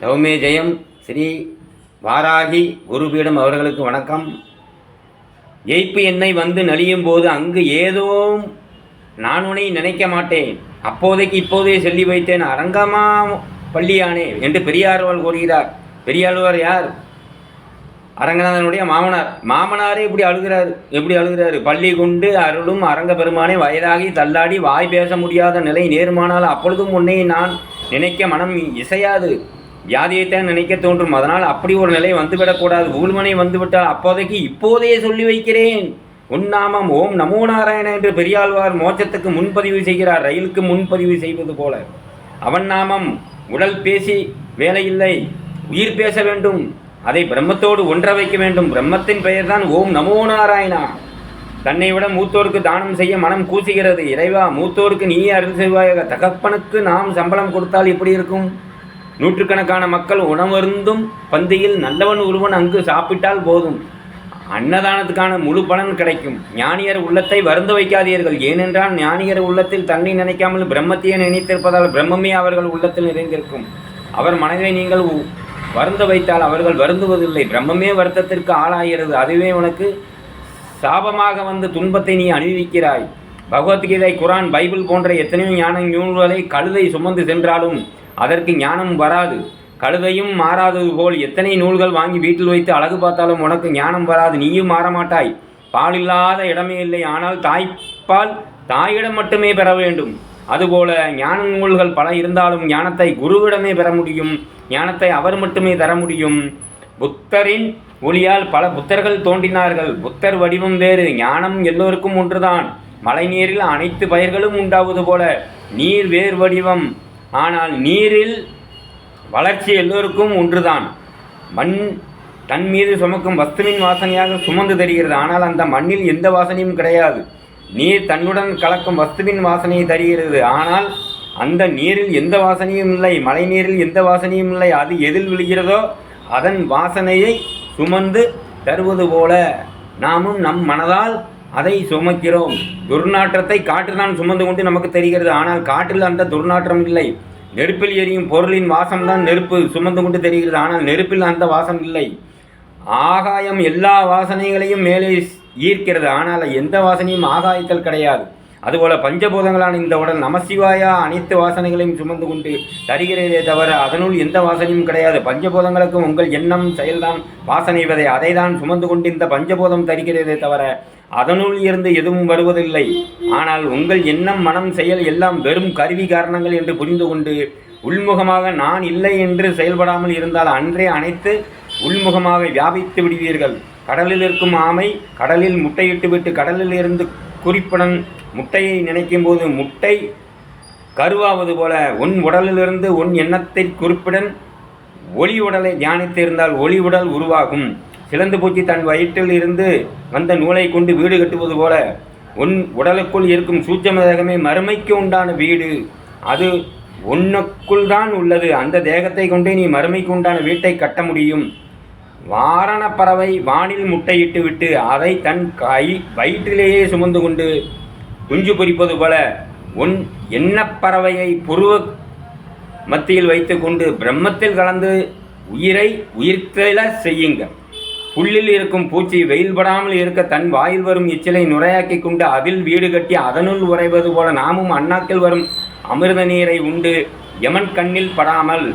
தவமே ஜெயம். ஸ்ரீ வாராகி குருபீடம் அவர்களுக்கு வணக்கம். எய்ப்பு என்னை வந்து நலியும் போது அங்கு ஏதோ நான் உன்னை நினைக்க மாட்டேன், அப்போதைக்கு இப்போதே சொல்லி வைத்தேன் அரங்கமா பள்ளியானே என்று பெரியாழ்வார் கூறுகிறார். பெரியாழ்வார் யார்? அரங்கநாதனுடைய மாமனாரே எப்படி அழுகிறாரு. பள்ளி கொண்டு அருளும் அரங்க பெருமானே, வயதாகி தள்ளாடி வாய் பேச முடியாத நிலை நேருமானால் அப்பொழுதும் உன்னை நான் நினைக்க மனம் இசையாது, வியாதியைத்தான் நினைக்க தோன்றும். அதனால் அப்படி ஒரு நிலை வந்துவிடக்கூடாது. ஊழ்மனை வந்துவிட்டால் அப்போதைக்கு இப்போதே சொல்லி வைக்கிறேன் உன்னாமம் ஓம் நமோ நாராயண என்று பெரியாழ்வார் மோட்சத்துக்கு முன்பதிவு செய்கிறார், ரயிலுக்கு முன்பதிவு செய்வது போல. அவன் நாமம் உடல் பேசி வேலையில்லை, உயிர் பேச வேண்டும், அதை பிரம்மத்தோடு ஒன்ற வைக்க வேண்டும். பிரம்மத்தின் பெயர்தான் ஓம் நமோ நாராயணா. தன்னை விட மூத்தோருக்கு தானம் செய்ய மனம் கூசுகிறது. இறைவா, மூத்தோருக்கு நீயே அருள் செய்வாயாக. தகப்பனுக்கு நாம் சம்பளம் கொடுத்தால் எப்படி இருக்கும்? நூற்றுக்கணக்கான மக்கள் உணவருந்தும் பந்தியில் நல்லவன் ஒருவன் அங்கு சாப்பிட்டால் போதும், அன்னதானத்துக்கான முழு பலன் கிடைக்கும். ஞானியர் உள்ளத்தை வருந்த வைக்காதீர்கள். ஏனென்றால் ஞானியர் உள்ளத்தில் தன்னை நினைக்காமல் பிரம்மத்தையே நினைத்திருப்பதால் பிரம்மமே அவர்கள் உள்ளத்தில் நிறைந்திருக்கும். அவர் மனதை நீங்கள் வருந்த வைத்தால் அவர்கள் வருந்துவதில்லை, பிரம்மமே வருத்தத்திற்கு ஆளாகிறது. அதுவே உனக்கு சாபமாக வந்து துன்பத்தை நீ அனுபவிக்கிறாய். பகவத்கீதை, குரான், பைபிள் போன்ற எத்தனையோ ஞான நூல்களை கழுதை சுமந்து சென்றாலும் அதற்கு ஞானம் வராது. கழுதையும் மாறாதது போல் எத்தனை நூல்கள் வாங்கி வீட்டில் வைத்து அழகு பார்த்தாலும் உனக்கு ஞானம் வராது, நீயும் மாறமாட்டாய். பால் இல்லாத இடமே இல்லை, ஆனால் தாய்ப்பால் தாயிடம் மட்டுமே பெற வேண்டும். அதுபோல ஞான நூல்கள் பல இருந்தாலும் ஞானத்தை குருவிடமே பெற முடியும், ஞானத்தை அவர் மட்டுமே தர முடியும். புத்தரின் ஒளியால் பல புத்தர்கள் தோன்றினார்கள். புத்தர் வடிவம் வேறு, ஞானம் எல்லோருக்கும் ஒன்றுதான். மழை நீரில் அனைத்து பயிர்களும் உண்டாவது போல நீர் வேறு வடிவம், ஆனால் நீரில் வளர்ச்சி எல்லோருக்கும் ஒன்றுதான். மண் தன் மீது சுமக்கும் வஸ்துவின் வாசனையாக சுமந்து தருகிறது, ஆனால் அந்த மண்ணில் எந்த வாசனையும் கிடையாது. நீர் தன்னுடன் கலக்கும் வஸ்துவின் வாசனையை தருகிறது, ஆனால் அந்த நீரில் எந்த வாசனையும் இல்லை. மழை நீரில் எந்த வாசனையும் இல்லை. அது எதில் விழுகிறதோ அதன் வாசனையை சுமந்து தருவது போல நாமும் நம் மனதால் அதை சுமக்கிறோம். துர்நாற்றத்தை காற்றுதான் சுமந்து கொண்டு நமக்கு தெரிகிறது, ஆனால் காற்றில் அந்த துர்நாற்றம் இல்லை. நெருப்பில் எரியும் பொருளின் வாசம்தான் நெருப்பு சுமந்து கொண்டு தெரிகிறது, ஆனால் நெருப்பில் அந்த வாசம் இல்லை. ஆகாயம் எல்லா வாசனைகளையும் மேலே ஈர்க்கிறது, ஆனால் எந்த வாசனையும் ஆகாயத்தில் கிடையாது. அதுபோல பஞ்சபூதங்களான இந்த உடல் நமசிவாயா அனைத்து வாசனைகளையும் சுமந்து கொண்டு தருகிறதே தவிர அதனுள் எந்த வாசனையும் கிடையாது. பஞ்சபூதங்களுக்கும் உங்கள் எண்ணம் செயல்தான் வாசனை விதை, அதை தான் சுமந்து கொண்டு இந்த பஞ்சபூதம் தருகிறதே தவிர அதனுள் இருந்து எதுவும் வருவதில்லை. ஆனால் உங்கள் எண்ணம் மனம் செயல் எல்லாம் வெறும் கருவி காரணங்கள் என்று புரிந்து கொண்டு உள்முகமாக நான் இல்லை என்று செயல்படாமல் இருந்தால் அன்றே அனைத்து உள்முகமாக வியாபித்து விடுவீர்கள். கடலில் இருக்கும் ஆமை கடலில் முட்டையிட்டு விட்டு கடலில் இருந்து குறிப்புடன் முட்டையை நினைக்கும் போது முட்டை கருவாவது போல உன் உடலிலிருந்து உன் எண்ணத்தை குறிப்புடன் ஒளி உடலை தியானித்து இருந்தால் ஒளி உடல் உருவாகும். சிலந்து பூச்சி தன் வயிற்றில் இருந்து வந்த நூலை கொண்டு வீடு கட்டுவது போல உன் உடலுக்குள் இருக்கும் சூட்சம தேகமே மறுமைக்கு உண்டான வீடு. அது உன்னுக்குள் தான் உள்ளது. அந்த தேகத்தை கொண்டே நீ மறுமைக்கு உண்டான வீட்டை கட்ட முடியும். வாரண பறவை வானில் முட்டையிட்டு விட்டு அதை தன் வயிற்றிலேயே சுமந்து கொண்டு குஞ்சு பொரிப்பது போல உன் எண்ணப்பறவையை புருவ மத்தியில் வைத்து கொண்டு பிரம்மத்தில் கலந்து உயிரை உயிர்த்தெழ செய்யுங்க. புல்லில் இருக்கும் பூச்சி வெயில் படாமல் இருக்க தன் வாயில் வரும் எச்சிலை நுரையாக்கி கொண்டு அதில் வீடு கட்டி அதனுள் உறைவது போல நாமும் அண்ணாக்கில் வரும் அமிர்த நீரை உண்டு யமன் கண்ணில் படாமல்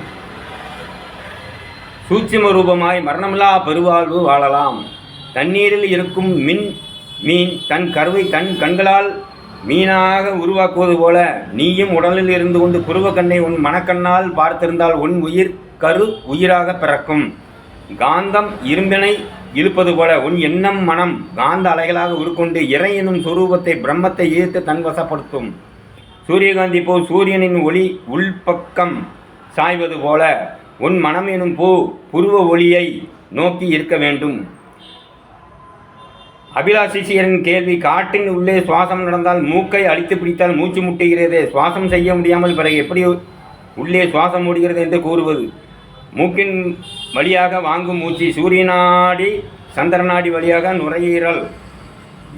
சூட்சும ரூபமாய் மரணமில்லா பெருவாழ்வு வாழலாம். தண்ணீரில் இருக்கும் மீன் தன் கருவை தன் கண்களால் மீனாக உருவாக்குவது போல நீயும் உடலில் இருந்து கொண்டு புருவ கண்ணை உன் மனக்கண்ணால் பார்த்திருந்தால் உன் உயிர் கரு உயிராக பிறக்கும். காந்தம் இரும்பினை இழுப்பது போல உன் எண்ணம் மனம் காந்த அலைகளாக உருக்கொண்டு இறை எனும் சுரூபத்தை பிரம்மத்தை ஈர்த்து தன் வசப்படுத்தும். சூரியகாந்தி போல் சூரியனின் ஒளி உள்பக்கம் சாய்வது போல உன் மனம் எனும் புருவ ஒளியை நோக்கி இருக்க வேண்டும். அபிலாஷிசியரின் கேள்வி, காட்டின் உள்ளே சுவாசம் நடந்தால் மூக்கை அழித்து பிடித்தால் மூச்சு முட்டுகிறதே, சுவாசம் செய்ய முடியாமல் பிறகு எப்படி உள்ளே சுவாசம் மூடுகிறது என்று கூறுவது? மூக்கின் வழியாக வாங்கும் மூச்சு சூரியநாடி சந்திரநாடி வழியாக நுரையீரல்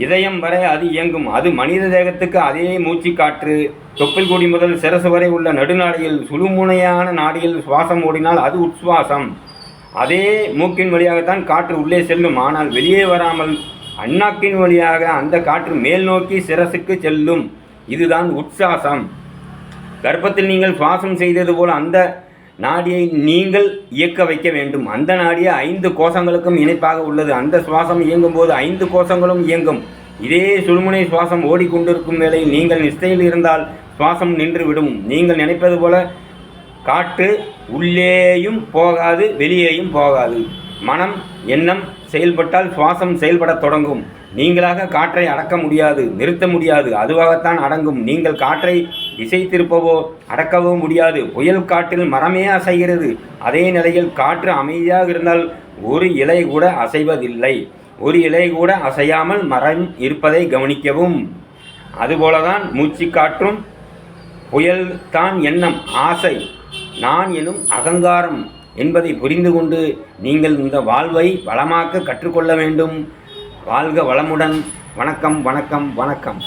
இதயம் வரை அது இயங்கும். அது மனித தேகத்துக்கு அதே மூச்சு காற்று. தொப்புள் கொடி முதல் சிரசு வரை உள்ள நடுநாடியில் சுழுமுனையான நாடியில் சுவாசம் ஓடினால் அது உட்சுவாசம். அதே மூக்கின் வழியாகத்தான் காற்று உள்ளே செல்லும். ஆனால் வெளியே வராமல் அண்ணாக்கின் வழியாக அந்த காற்று மேல் நோக்கி சிரசுக்கு செல்லும். இதுதான் உட்சுவாசம். கர்ப்பத்தில் நீங்கள் சுவாசம் செய்தது போல் அந்த நாடியை நீங்கள் இயக்க வைக்க வேண்டும். அந்த நாடியை 5 கோஷங்களுக்கும் இணைப்பாக உள்ளது. அந்த சுவாசம் இயங்கும் போது 5 கோஷங்களும் இயங்கும். இதே சுழுமுனை சுவாசம் ஓடிக்கொண்டிருக்கும் வேளையில் நீங்கள் நிஷ்டையில் இருந்தால் சுவாசம் நின்றுவிடும். நீங்கள் நினைப்பது போல காற்று உள்ளேயும் போகாது, வெளியேயும் போகாது. மனம் எண்ணம் செயல்பட்டால் சுவாசம் செயல்படத் தொடங்கும். நீங்களாக காற்றை அடக்க முடியாது, நிறுத்த முடியாது. அதுவாகத்தான் அடங்கும். நீங்கள் காற்றை திசை திருப்பவோ அடக்கவோ முடியாது. புயல் காற்றில் மரமே அசைகிறது. அதே நிலையில் காற்று அமைதியாக இருந்தால் ஒரு இலை கூட அசைவதில்லை. ஒரு இலை கூட அசையாமல் மரம் இருப்பதை கவனிக்கவும். அதுபோலதான் மூச்சு காற்றும் புயல் தான் எண்ணம், ஆசை, நான் எனும் அகங்காரம் என்பதை புரிந்து கொண்டு நீங்கள் இந்த வாழ்வை வளமாக்க கற்றுக்கொள்ள வேண்டும். வாழ்க வளமுடன். வணக்கம், வணக்கம், வணக்கம்.